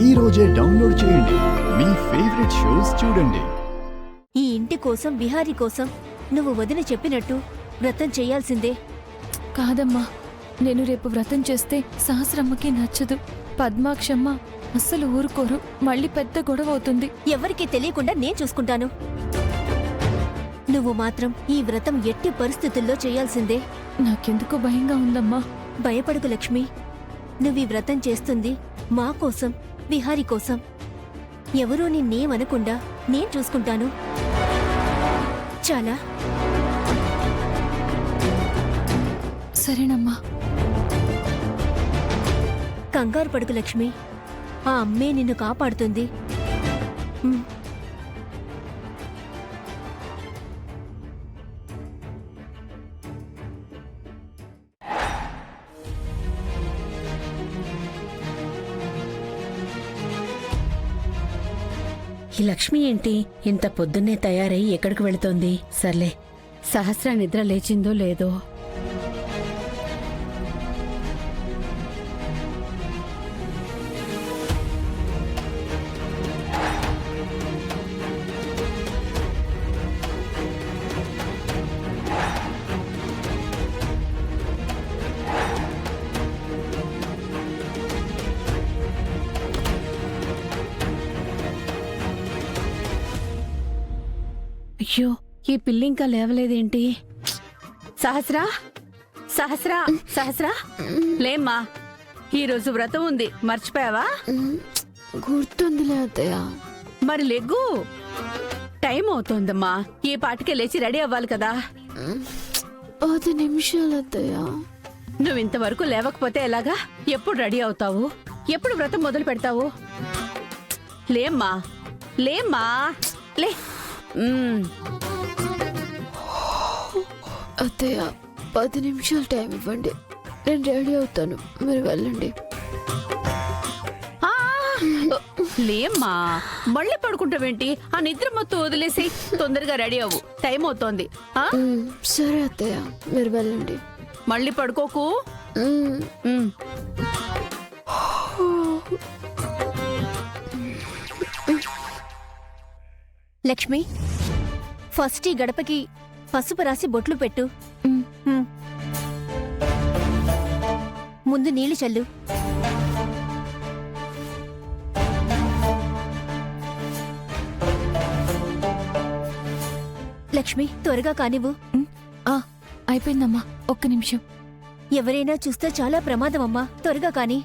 ఈ రోజే డౌన్లోడ్ చేయండి. మీ ఫేవరెట్ షోస్ చూడండి. ఈ ఇంటి కోసం, విహారీ కోసం నువ్వు వదిన చెప్పినట్టు వ్రతం చెయ్యాల్సిందే. కాదమ్మా, నేను రేపు వ్రతం చేస్తే సహస్రమ్మకి నచ్చదు. పద్మాక్షమ్మ అస్సలు ఊరుకోరు. మళ్ళీ పెద్ద గొడవ అవుతుంది. ఎవరికీ తెలియకుండా నేను చూసుకుంటాను. నువ్వు మాత్రం ఈ వ్రతం ఎట్టి పరిస్థితుల్లో చెయ్యాల్సిందే. నాకెందుకో భయంగా ఉందమ్మా. భయపడకు లక్ష్మి. నువ్వీ వ్రతం చేస్తుంది మా కోసం, విహారీ కోసం. ఎవరూ నిన్నేమనకుండా నేను చూసుకుంటాను. చాలా సరేనమ్మా. కంగారు పడుకు లక్ష్మి. ఆ అమ్మే నిన్ను కాపాడుతుంది. ఈ లక్ష్మి ఏంటి ఇంత పొద్దున్నే తయారై ఎక్కడికి వెళుతోంది? సర్లే, సహస్ర నిద్ర లేచిందో లేదో. అయ్యో, ఈ పిల్లి ఇంకా లేవలేదేంటి? సహస్రా, సహస్రా, సహస్రా, లేమ్మా. ఈరోజు వ్రతం ఉంది, మర్చిపోయావా? గుర్తుందిలే అత్తయ్య. మరి లెగ్గు, టైం అవుతోందమ్మా. ఈ పాటికే లేచి రెడీ అవ్వాలి కదా. 10 నిమిషాలు అత్తయ్య. నువ్వు ఇంతవరకు లేవకపోతే ఎలాగా? ఎప్పుడు రెడీ అవుతావు? ఎప్పుడు వ్రతం మొదలు పెడతావు? లేమ్మా, లేమ్మా, లే. అత్తయ్య, 10 నిమిషాలు టైం ఇవ్వండి, నేను రెడీ అవుతాను, మీరు వెళ్ళండి. లేమ్మా, మళ్ళీ పడుకుంటావేంటి? ఆ నిద్ర మొత్తం వదిలేసి తొందరగా రెడీ అవ్వు, టైం అవుతోంది. సరే అత్తయ్య, మీరు వెళ్ళండి. మళ్ళీ పడుకోకు. లక్ష్మి, ఫస్ట్ ఈ గడపకి పసుపు రాసి బొట్లు పెట్టు. ముందు నీళ్లు చల్లు. లక్ష్మి, త్వరగా కానివ్వు. అయిపోయిందమ్మా, ఒక్క నిమిషం. ఎవరైనా చూస్తే చాలా ప్రమాదమమ్మా, త్వరగా కాని.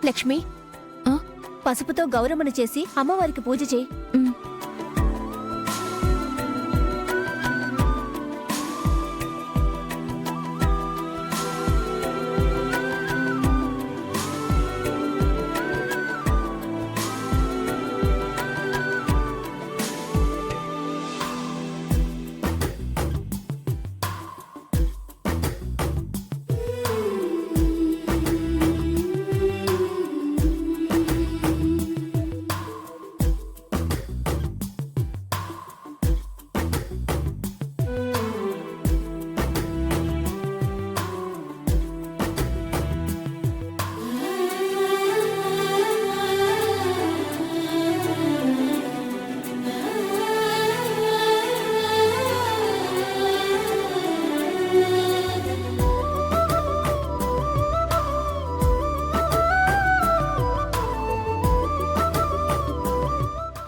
లక్ష్మి, పసుపుతో గౌరమ్మను చేసి అమ్మవారికి పూజ చేయి.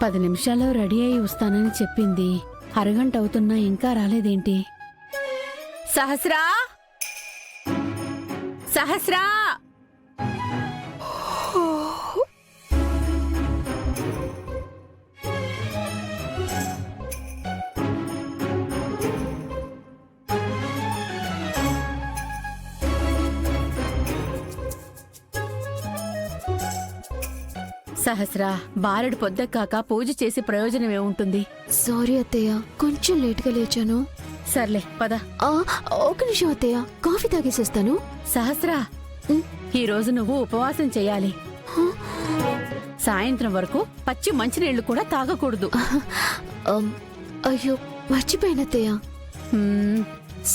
10 నిమిషాల్లో రెడీ అయి వస్తానని చెప్పింది. అరగంట అవుతున్నా ఇంకా రాలేదేంటి? సహస్రా, సహస్రా! సహస్రా, బారెడు పొద్దెక్కాక పూజ చేసి ప్రయోజనమేముంటుంది? సారీ అత్తయ్య, కొంచెం లేట్గా లేచాను. సర్లే పద. ఒక నిమిషం అత్తయ్య, కాఫీ తాగేసొస్తాను. సహస్రా, ఈరోజు నువ్వు ఉపవాసం చెయ్యాలి. సాయంత్రం వరకు పచ్చి మంచినీళ్లు కూడా తాగకూడదు. అయ్యో మర్చిపోయిన అత్తయ్య, హ్మ్,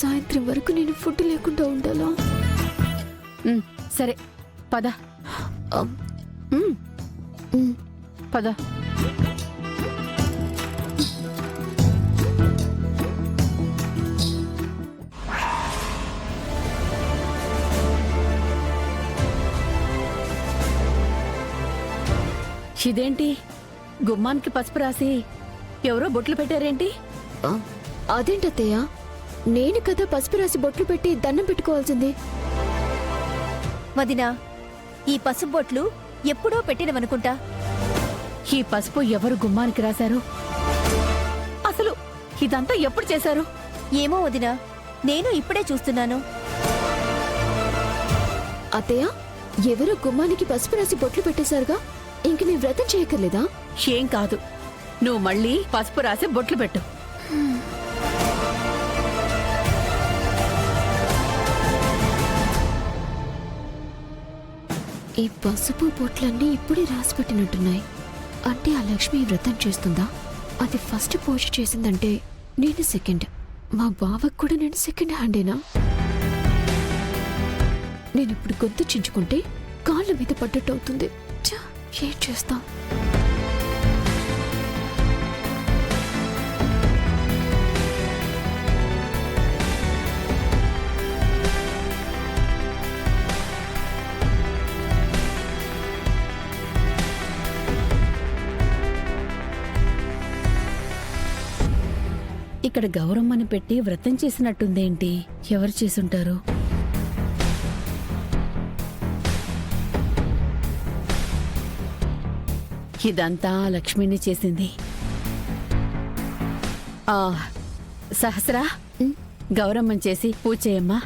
సాయంత్రం వరకు నేను ఫుడ్ లేకుండా ఉండాలా? సరే పద. హ్మ్, పద. ఇదేంటి గుమ్మానికి పసుపు రాసి ఎవరో బొట్లు పెట్టారేంటి? అదేంటత్తయ్య, నేను కదా పసుపు రాసి బొట్లు పెట్టి దండం పెట్టుకోవాల్సింది. వదినా, ఈ పసుపు బొట్లు ఎప్పుడో పెట్టినవనుకుంటా. ఈ పసుపు ఎవరు గుమ్మానికి రాశారు? అసలు ఇదంతా ఎప్పుడు చేశారు? ఏమో వదినా, నేను ఇప్పుడే చూస్తున్నాను. అత్తయ్య, ఎవరో గుమ్మానికి పసుపు రాసి బొట్లు పెట్టేశారుగా, ఇంక నీ వ్రతం చేయక్కర్లేదా? ఏం కాదు, నువ్వు మళ్ళీ పసుపు రాసి బొట్లు పెట్టు. ఈ పసుపు బొట్లన్నీ ఇప్పుడే రాసి పెట్టినట్టున్నాయి. అంటే ఆ లక్ష్మి ఈ వ్రతం చేస్తుందా? అది ఫస్ట్ పూజ చేసిందంటే నేను సెకండ్. మా బావకు కూడా నేను సెకండ్ హ్యాండేనా? నేను ఇప్పుడు గొంతు చించుకుంటే కాళ్ళ మీద పడ్డట్టు అవుతుంది. ఛ, ఏం చేస్తాం? ఇక్కడ గౌరమ్మని పెట్టి వ్రతం చేసినట్టుందేంటి? ఎవరు చేసుంటారు? ఇదంతా లక్ష్మిని చేసింది. సహస్రా, గౌరమ్మని చేసి పూజ చేయమ్మా.